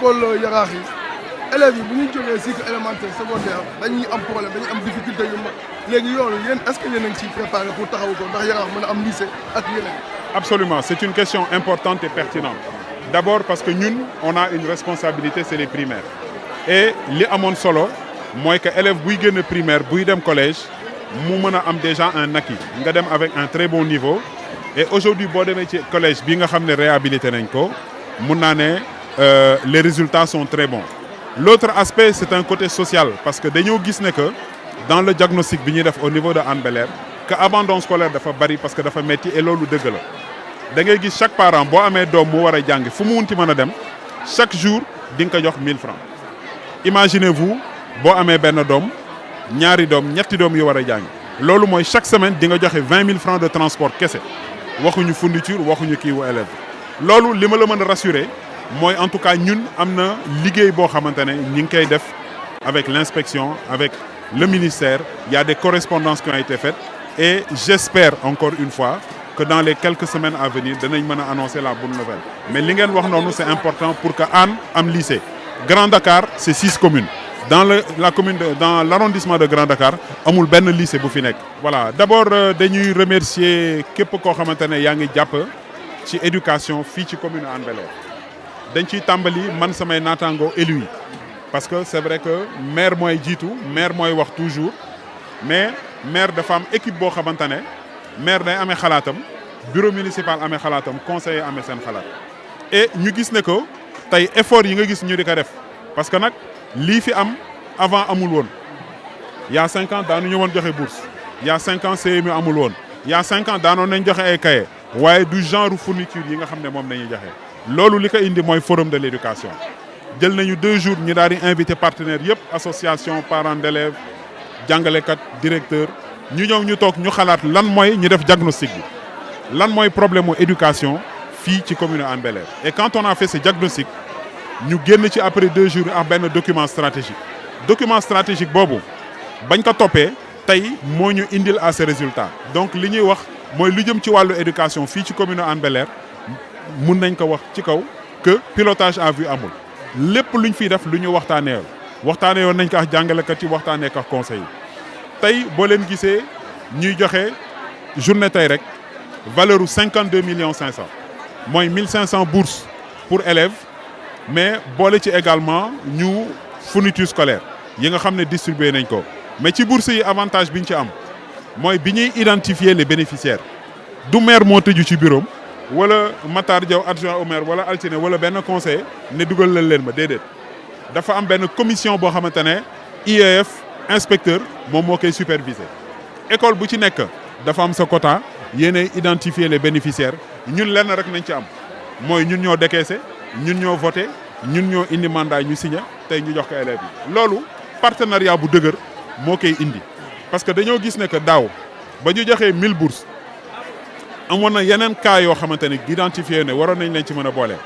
école Yaraax yi élèves yi bu ñu jógee cycle élémentaire secondaire dañuy am problème dañuy am difficulté yu mag léegi yoonu yéen est-ce que yéen a ngi ciy préparé pour taxawu ko ndax Yaraax mën a am lycée ak yeneen. Absolument, c'est une question importante et pertinente. D'abord parce que nous, on a une responsabilité, c'est les primaires. Et li amone solo moy que élève buy génn primaire buy dem collège mu mëna am déjà un acquis nga dem avec un très bon niveau. Et aujourd'hui bo démé ci collège bi nga xamné réhabilité nañ ko mun naa né les résultats sont très bons. L'autre aspect c'est un côté social parce que dañoo gis né que dans le diagnostic bi ñuy def au niveau de Hann Bel-Air que abandon scolaire dafa bari parce que dafa metti et lolu deug la. Da ngay gis chaque parent bo amé dom mu wara jàng fu mu wunti mëna dem chaque jour di nga ko jox 1000 francs. Imaginez-vous bo amé ben dom ñaari dom ñetti dom yu wara jàng lolu moy chaque semaine di nga joxe 20 000 francs de transport kessé waxuñu fourniture waxuñu kii wu élève lolu li ma la mën a rassurer mooy en tout cas ñun am na liggéey boo xamante ne ñi ngi koy def avec l'inspection avec le ministère. Il y a des correspondances qui ont été faites et j'espère encore une fois que dans les quelques semaines à venir danañ mën a annoncer la bonne nouvelle. Mais li ngeen wax noonu c'est important pour que Hann am lycée. Grand Dakar c'est 6 communes. Dans dans l'arrondissement de Grand Dakar amul ben lycée bu fi nek. Voilà, d'abord dañuy remercier képp koo xamante ne yaa ngi jàpp ci éducation fii ci commune Hann Bel-Air. Dañ ciy tàmbali man samay naataango élu yi parce que c'est vrai que maire mooy jiitu maire mooy wax toujours mais maire dafa am équipe boo xamante ne maire day amee xalaatam bureau municipal amee xalaatam conseiller amee seen xalaat et ñu gis ne que tey effort yi nga gis ñu di ko def parce que nag lii fi am avant amul woon il y a 5 ans daanu ñu woon joxe bourse il y a 5 ans CMU amul woon il y a 5 ans daanoon nañ joxe ay cahiers waaye du genre fourniture yi nga xam ne moom nañuy joxe loolu li ko indi mooy forum de l'éducation jël nañu 2 jours ñu daal di invité partenaires yëpp association parents d'élèves jàngalekat directeur ñu ñëw ñu toog ñu xalaat lan mooy ñu def diagnostic bi lan mooy problème mu éducation fii ci commune Hann Bel-Air. Et quand on a fait ce diagnostic ñu génn ci après 2 jours ak benn document stratégique boobu bañ ko toppee tey moo ñu indil à ces résultats. Donc li ñuy wax mooy lu jëm ci wàllu éducation fii ci commune Hann Bel-Air mun nañ ko wax ci kaw que pilotage à vue amul lépp luñ fiy def lu ñu waxtaanee woon nañ ko ak jàngalekat yi waxtaanee ko ak conseil tey boo leen gisee ñuy joxe journée tey rek valeur u 52 500 mooy 1500 bourses pour élèves mais boole ci également ñu fourniture scolaire yi nga xam ne distribué nañ ko mais ci bourse yi avantage bi ñu ci am mooy bi ñuy identifier les bénéficiaires du maire moo tëju ci bureau wala Matar Diaw adjoint au maire wala altine wala benn conseiller ne dugal leen ma déedéet dafa am benn commission boo xamante ne IEF inspecteur moom moo koy superviser école bu ci nekk dafa am sa quota yéenay identifier les bénéficiaires ñun lenn rek nañ ci am mooy ñun ñoo décaissé ñun ñoo voté ñun ñoo indi mandat ñu signé tey ñu jox ko élèves yi loolu partenariat bu dëgër moo koy indi parce que dañoo gis ne que daaw ba ñu joxee 1000 bourses amoon na yeneen cas yoo xamante ne identifié ne waroon nañ leen ci mën a boole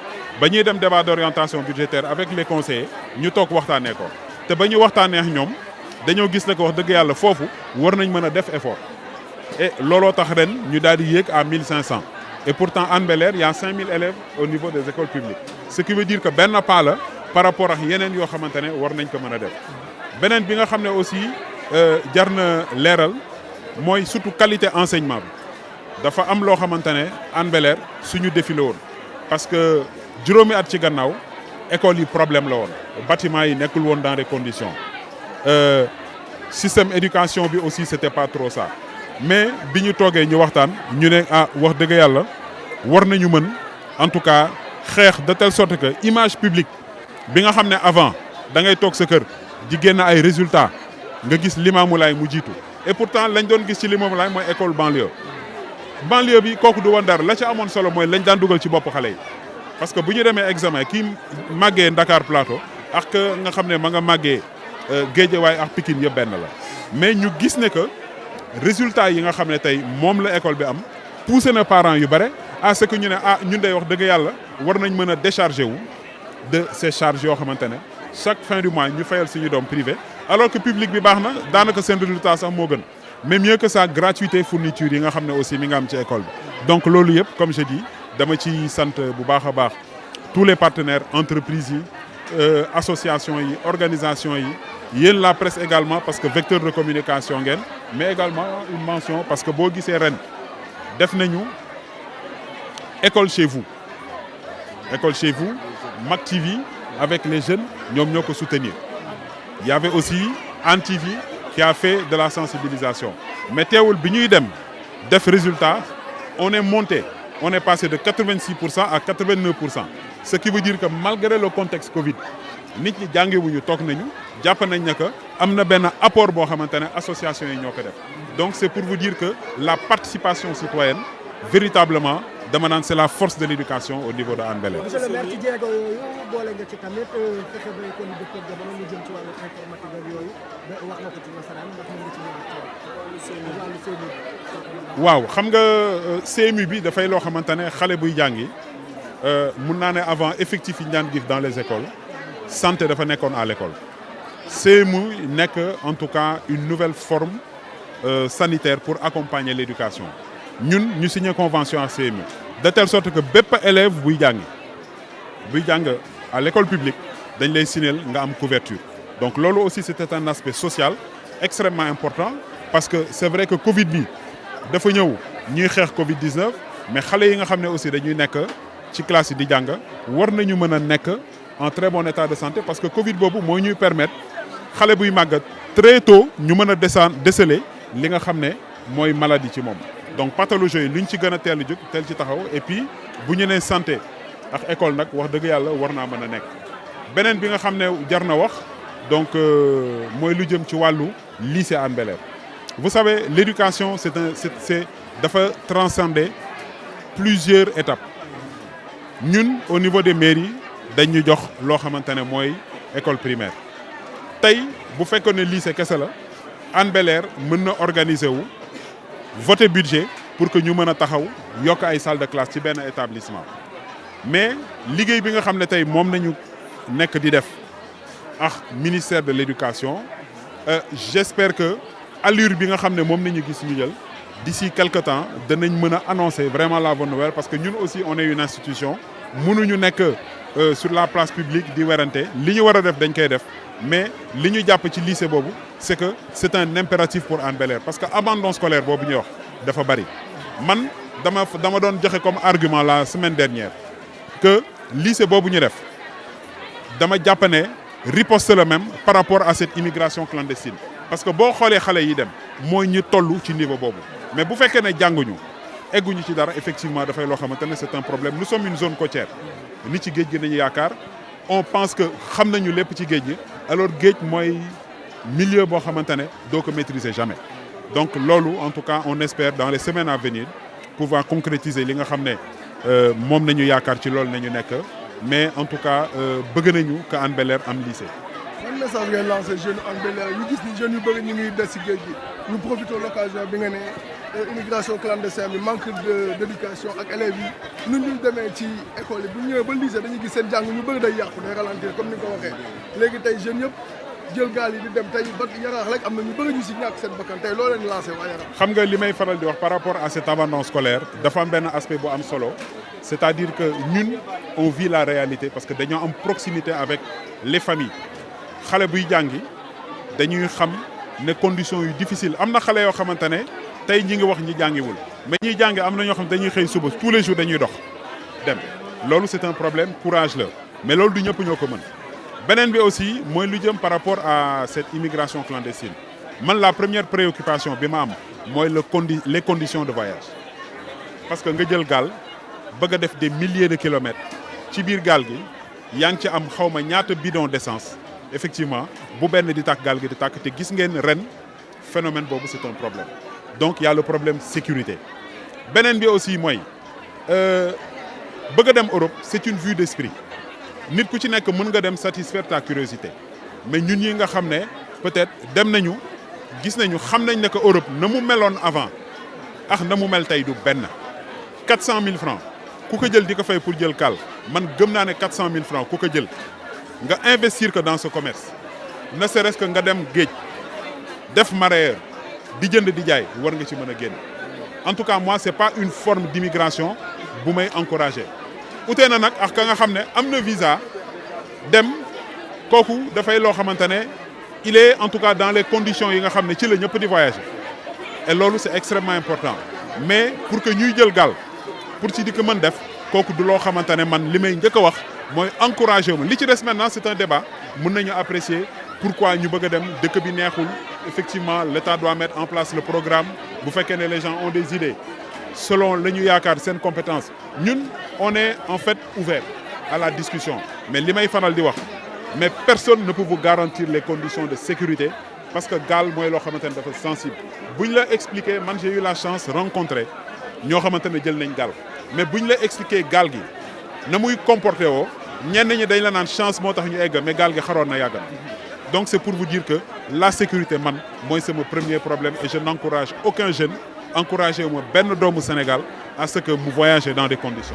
ba ñuy dem débat d'orientation budgétaire avec les conseillers ñu toog waxtaanee ko te ba ñu waxtaanee ak ñoom dañoo gis ne ko wax dëgg yàlla foofu war nañ mën a def effort et looloo tax ren ñu daal di yéeg à 1500 et pourtant Hann Bel-Air il y a 5000 élèves au niveau des écoles publiques ce qui veut dire que benn pas la par rapport ak yeneen yoo xamante ne war nañ ko mën a def beneen bi nga xam ne aussi jar na leeral mooy surtout qualité enseignement bi dafa am loo xamante ne Hann Bel-Air suñu défi la woon parce que juróomi at ci gannaaw école yi problème la woon bâtiment yi nekkul woon dans des conditions système éducation bi aussi c'était pas trop ça mais bi ñu toogee ñu waxtaan ñu ne ah wax dëgg yàlla war nañu mën en tout cas xeex de telle sorte que image publique bi nga xam ne avant da ngay toog sa kër di génn ay résultats nga gis Limamoulaye mu jiitu et pourtant lañ doon gis ci Limamoulaye mooy école banlieue bi kooku du woon dara la ca amoon solo mooy lañ daan dugal ci bopp xale yi parce que bu ñu demee examen kii màggee Dakar Plateau ak nga xam ne ma nga màggee Guédiawaye ak Pikine yëpp benn la mais ñu gis ne que résultat yi nga xam ne tey moom la école bi am poussé na parents yu bare à ce que ñu ne ah ñun day wax dëgg yàlla war nañ mën a décharger wu de ces charges yoo xamante ne chaque fin du mois ñu fayal suñu doom privé alors que public bi baax na daanaka seen résultat sax moo gën mais mieux que ça gratuité fourniture yi nga xam ne aussi mi nga am ci école bi donc loolu yëpp comme je dis dama ci sant bu baax a baax tous les partenaires entreprises yi association yi organisation yi yéen la presse également parce que vecteur de communication ngeen mais également une mention parce que boo gisee ren def nañu école chez vous Mak TV avec les jeunes ñoom ñoo ko soutenir il y avait aussi Hann TV qui a fait de la sensibilisation mais teewul bi ñuy dem def résultat on est passé de 86% à 89%. Ce qui veut dire que malgré le contexte Covid, nit ñi jàngewuñu toog nañu jàpp nañ ne que am na benn apport boo xamante ne association yi ñoo ko def. Donc c'est pour vous dire que la participation citoyenne véritablement dama naan c'est la force de l'éducation au niveau de Hann Bel-Air. Monsieur le maire ci jéego yooyu boole nga ci tamit fexe ba école yi dëkk jamono mu jëm ci wàllu informatique ak yooyu wax nga ko ci nasaraan ndax mën nga ci wàllu CMU. waaw xam nga CMU bi dafay loo xamante ne xale buy jàngi mun naa ne avant effectif yi ñu daan gis dans les écoles santé dafa nekkoon à l'école CMU nekk en tout cas une nouvelle forme sanitaire pour accompagner l'éducation ñun ñu signé convention ak CMU de telle sorte que bépp élève buy jàng à l'école publique dañ lay signer nga am couverture donc loolu aussi c'était un aspect social extrêmement important parce que c'est vrai que Covid bi dafa ñëw ñuy xeex Covid-19 mais xale yi nga xam ne aussi dañuy nekk ci classe yi di jàng war nañu mën a nekk en très bon état de santé parce que Covid boobu moo ñuy permettre xale buy màggat très tôt ñu mën a déceler li nga xam ne mooy maladie ci moom. donc pathologie yi lu ñu ci gën a teel a jóg teel ci taxaw et puis bu ñu nee santé ak école nag wax dëgg yàlla war naa mën a nekk beneen bi nga xam ne jar na wax donc mooy lu jëm ci wàllu lycée Hann Bel-Air. Vous savez, l'éducation, dafa transcender plusieurs étapes. Ñun au niveau des mairies dañu jox loo xamante ne mooy école primaire tey bu fekkoon ne lycée kese la Hann Bel-Air mën na organiser wu voter budget pour que ñu mën a taxaw yokk ay salle de classe ci benn établissement mais liggéey bi nga xam ne tey moom nañu nekk di def ak ministère de l'éducation j'espère que allure bi nga xam ne moom nañu gis ñu jël d'ici quelque temps danañ mën a annoncer vraiment la bonne nouvelle parce que ñun aussi on est une institution mënuñu nekk sur la place publique di werante li ñu war a def dañ koy def mais li ñu jàpp ci lycée boobu c'est que c'est un impératif pour Hann Bel-Air parce que abandon scolaire boobu ñuy wax dafa bari man dama doon joxe comme argument la semaine dernière que lycée boobu ñu def dama jàpp ne riposte la même par rapport à cette immigration clandestine parce que boo xoolee xale yi dem mooy ñu toll ci niveau boobu mais bu fekkee ne jànguñu egguñu ci dara effectivement dafay loo xamante ne c'est un problème nous sommes une zone côtière ni ci géej gi nañu yaakaar on pense que xam nañu lépp ci géej gi alors géej mooy milieu boo xamante ne doo ko maîtriser jamais donc loolu en tout cas on espère dans les semaines à venir pouvoir concrétiser li nga xam ne moom nañu yaakaar ci loolu nañu nekk mais en tout cas bëgg nañu que Hann Bel-Air am lycée. ban message ngay lancé jeunes Hann Bel-Air ñu gis ni jeunes yu bëri ñu ngi des ci géej gi ñu profité l'occasion bi nga ne immigration clandestine bi manque d'éducation ak élèves yi nu ñu demee ci école yi bu ñu ñëwee ba lycée dañuy gis seen jàng ñu bëri day yàqu day ralentir comme ni nga ko waxee léegi tey jeunes yëpp jël gaal yi di dem tey ba Yaraax rek am na ñu bëri ñu si ñàkk seen bakkan tey loo leen lancé waa Yaraax. xam nga li may faral di wax par rapport à cet abandon scolaire dafa am benn aspect bu am solo c'est-à-dire que ñun on vit la réalité parce que dañoo am proximité avec les familles xale buy jàngi dañuy xam ne conditions yu difficile am na xale yoo xamante ne tey ñi ngi wax ñi jàngiwul mais ñiy jàngi am na ñoo xam dañuy xëy suba tous les jours dañuy dox dem loolu c'est un problème courage la mais loolu du ñëpp ñoo ko mën beneen bi aussi mooy lu jëm par rapport à cette immigration clandestine man la première préoccupation bi ma am mooy les conditions de voyage parce que nga jël gaal bëgg a def des milliers de kilomètres ci biir gaal gi yaa ngi ci am xawma ñaata bidon d'essence effectivement bu benn di tàkk gaal gi di tàkk te gis ngeen ren phénomène boobu c'est un problème donc il y a le problème sécurité beneen bi aussi mooy bëgg a dem Europe c'est une vue d'esprit nit ku ci nekk mën nga dem satisfaire ta curiosité mais ñun yi nga xam ne peut-être dem nañu gis nañu xam nañ ne que Europe na mu meloon avant ak na mu mel tey du benn 400 000 francs ku ko jël di ko fay pour jël kaal man gëm naa ne 400 000 francs ku ko jël nga investir que dans ce commerce ne serait-ce que nga dem géej def mareyeur di jënd di jaay war nga ci mën a génn en tout cas moi c'est pas une forme d'immigration bu may encourager utee na nag ak ka nga xam ne am na visa dem kooku dafay loo xamante ne il est en tout cas dans les conditions yi nga xam ne ci la ñëpp di voyager et loolu c'est extrêmement important mais pour que ñuy jël gaal pour ci di ko mën def kooku du loo xamante ne man li may njëkk a wax mooy encourager wu ma li ci des maintenant c'est un débat mën nañu apprécier pourquoi ñu bëgg a dem dëkk bi neexul effectivement l'État doit mettre en place le programme bu fekkee ne les gens ont des idées selon la ñu yaakaar seen compétence ñun on est en fait ouvert à la discussion mais li may faral di wax mais personne ne peut vous garantir les conditions de sécurité parce que gaal mooy loo xamante ne dafa sensible bu ñu la expliquer man j'ai eu la chance rencontrer ñoo xamante ne jël nañ gaal mais bu ñu la expliquer gaal gi na muy comporté woo ñenn ñi dañ la naan chance moo tax ñu egg mais gaal gi xaroon na yàgg donc c'est pour vous dire que la sécurité man mooy sama premier problème et je n'encourage aucun jeune encouragé wu ma benn doomu Sénégal à ce que mu voyager dans des conditions